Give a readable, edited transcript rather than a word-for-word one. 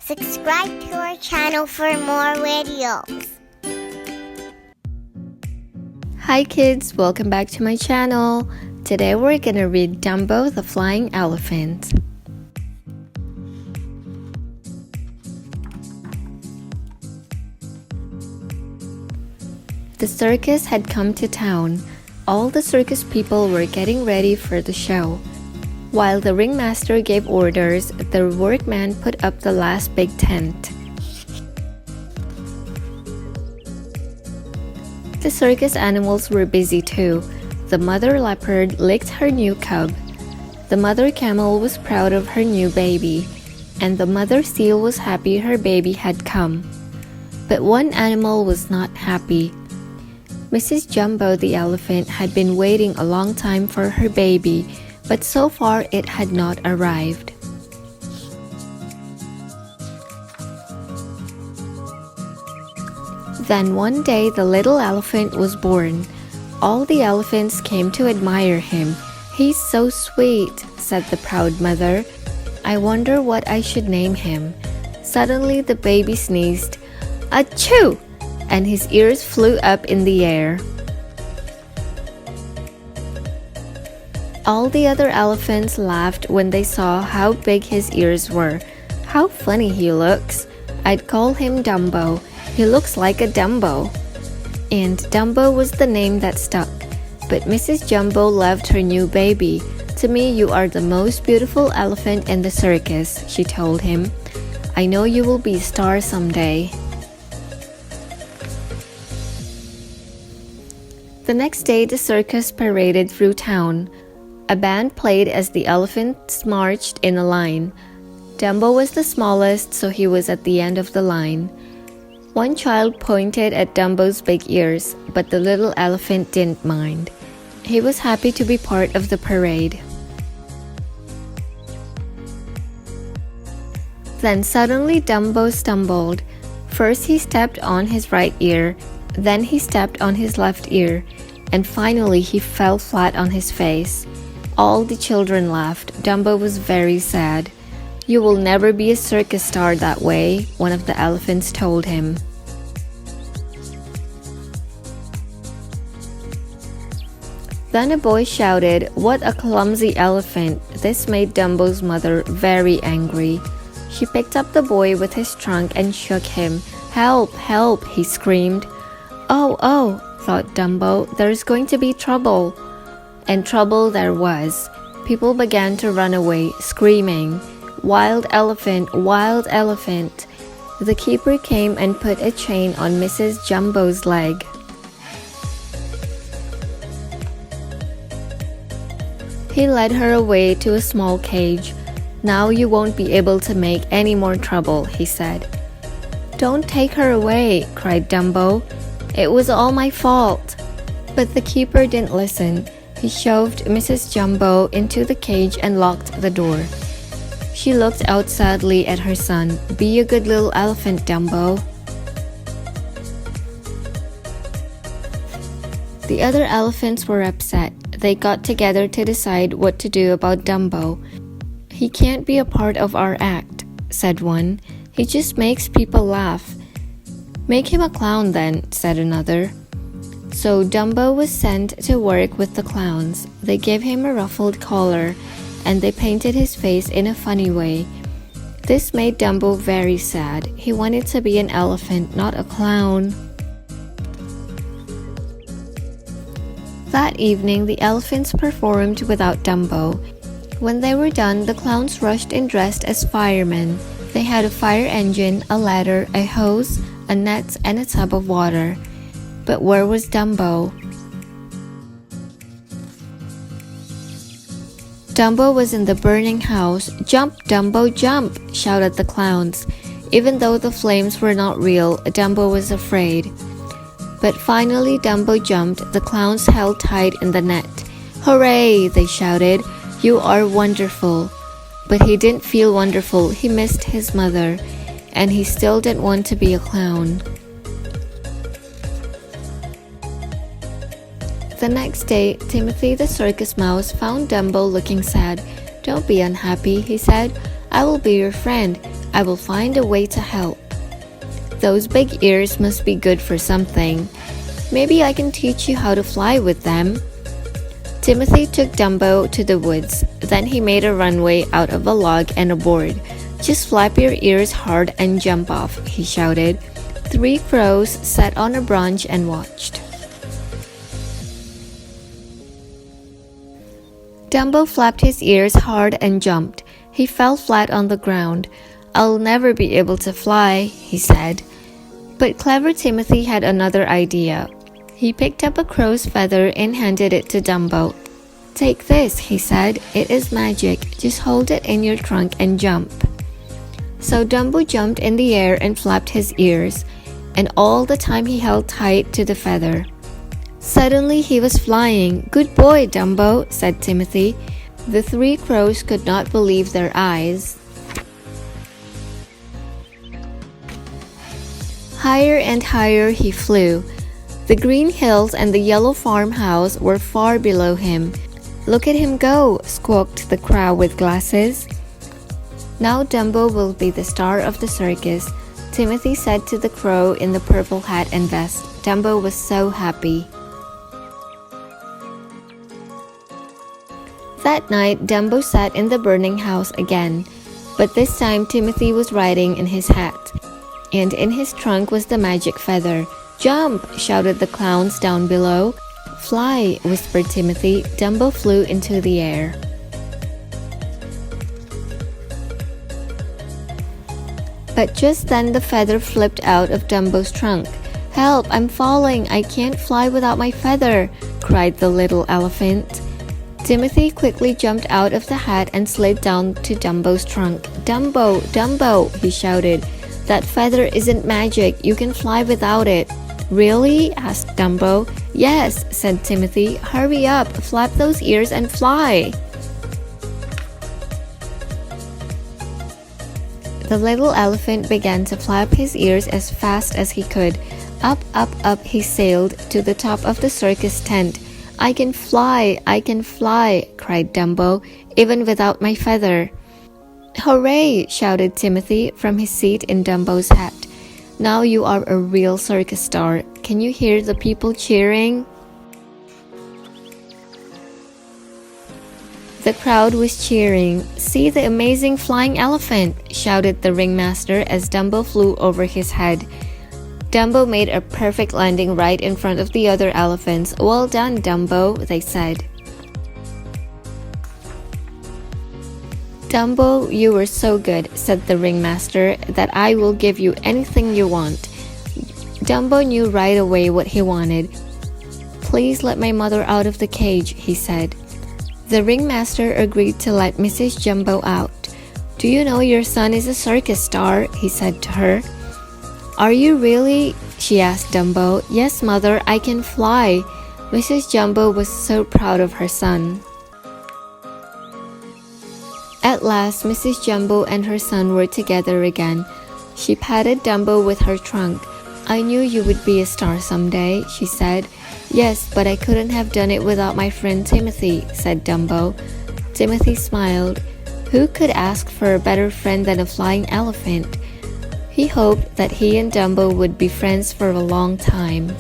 Subscribe to our channel for more videos. Hi kids, welcome back to my channel. Today we're gonna read Dumbo the Flying Elephant. The circus had come to town. All the circus people were getting ready for the show. While the ringmaster gave orders, the workman put up the last big tent. The circus animals were busy too. The mother leopard licked her new cub. The mother camel was proud of her new baby. And the mother seal was happy her baby had come. But one animal was not happy. Mrs. Jumbo the elephant had been waiting a long time for her baby, but so far it had not arrived. Then one day the little elephant was born. All the elephants came to admire him. "He's so sweet," said the proud mother. "I wonder what I should name him." Suddenly the baby sneezed, "Achoo!" and his ears flew up in the air. All the other elephants laughed when they saw how big his ears were. "How funny he looks. I'd call him Dumbo. He looks like a Dumbo." And Dumbo was the name that stuck. But Mrs. Jumbo loved her new baby. "To me, you are the most beautiful elephant in the circus," she told him. "I know you will be a star someday." The next day, the circus paraded through town. A band played as the elephants marched in a line. Dumbo was the smallest, so he was at the end of the line. One child pointed at Dumbo's big ears, but the little elephant didn't mind. He was happy to be part of the parade. Then suddenly Dumbo stumbled. First he stepped on his right ear, then he stepped on his left ear, and finally he fell flat on his face. All the children laughed. Dumbo was very sad. "You will never be a circus star that way," one of the elephants told him. Then a boy shouted, "What a clumsy elephant!" This made Dumbo's mother very angry. She picked up the boy with his trunk and shook him. "Help! Help!" he screamed. Oh, thought Dumbo, "there's going to be trouble." And trouble there was. People began to run away, screaming, "Wild elephant! Wild elephant!" The keeper came and put a chain on Mrs. Jumbo's leg. He led her away to a small cage. "Now you won't be able to make any more trouble," he said. "Don't take her away," cried Dumbo. "It was all my fault." But the keeper didn't listen. He shoved Mrs. Jumbo into the cage and locked the door. She looked out sadly at her son. "Be a good little elephant, Dumbo." The other elephants were upset. They got together to decide what to do about Dumbo. "He can't be a part of our act," said one. "He just makes people laugh." "Make him a clown then," said another. So Dumbo was sent to work with the clowns. They gave him a ruffled collar, and they painted his face in a funny way. This made Dumbo very sad. He wanted to be an elephant, not a clown. That evening, the elephants performed without Dumbo. When they were done, the clowns rushed and dressed as firemen. They had a fire engine, a ladder, a hose, a net, and a tub of water. But where was Dumbo? Dumbo was in the burning house. "Jump, Dumbo, jump!" shouted the clowns. Even though the flames were not real, Dumbo was afraid. But finally Dumbo jumped. The clowns held tight in the net. "Hooray!" they shouted. "You are wonderful." But he didn't feel wonderful. He missed his mother, and he still didn't want to be a clown. The next day, Timothy the circus mouse found Dumbo looking sad. "Don't be unhappy," he said. "I will be your friend. I will find a way to help. Those big ears must be good for something. Maybe I can teach you how to fly with them." Timothy took Dumbo to the woods. Then he made a runway out of a log and a board. "Just flap your ears hard and jump off," he shouted. 3 crows sat on a branch and watched. Dumbo flapped his ears hard and jumped. He fell flat on the ground. "I'll never be able to fly," he said. But clever Timothy had another idea. He picked up a crow's feather and handed it to Dumbo. "Take this," he said. "It is magic. Just hold it in your trunk and jump." So Dumbo jumped in the air and flapped his ears, and all the time he held tight to the feather. Suddenly he was flying. "Good boy, Dumbo," said Timothy. The 3 crows could not believe their eyes. Higher and higher he flew. The green hills and the yellow farmhouse were far below him. "Look at him go," squawked the crow with glasses. "Now Dumbo will be the star of the circus," Timothy said to the crow in the purple hat and vest. Dumbo was so happy. That night, Dumbo sat in the burning house again, but this time Timothy was riding in his hat, and in his trunk was the magic feather. "Jump!" shouted the clowns down below. "Fly!" whispered Timothy. Dumbo flew into the air. But just then the feather flipped out of Dumbo's trunk. "Help! I'm falling! I can't fly without my feather!" cried the little elephant. Timothy quickly jumped out of the hat and slid down to Dumbo's trunk. "Dumbo! Dumbo!" he shouted. "That feather isn't magic. You can fly without it." "Really?" asked Dumbo. "Yes," said Timothy. "Hurry up, flap those ears and fly." The little elephant began to flap his ears as fast as he could. Up, up, up he sailed to the top of the circus tent. "I can fly, I can fly," cried Dumbo, "even without my feather." "Hooray!" shouted Timothy from his seat in Dumbo's hat. "Now you are a real circus star. Can you hear the people cheering?" The crowd was cheering. "See the amazing flying elephant!" shouted the ringmaster as Dumbo flew over his head. Dumbo made a perfect landing right in front of the other elephants. "Well done, Dumbo," they said. "Dumbo, you were so good," said the ringmaster, "that I will give you anything you want." Dumbo knew right away what he wanted. "Please let my mother out of the cage," he said. The ringmaster agreed to let Mrs. Jumbo out. "Do you know your son is a circus star?" he said to her. "Are you really?" she asked Dumbo. "Yes, mother, I can fly." Mrs. Jumbo was so proud of her son. At last, Mrs. Jumbo and her son were together again. She patted Dumbo with her trunk. "I knew you would be a star someday," she said. "Yes, but I couldn't have done it without my friend Timothy," said Dumbo. Timothy smiled. Who could ask for a better friend than a flying elephant? He hoped that he and Dumbo would be friends for a long time.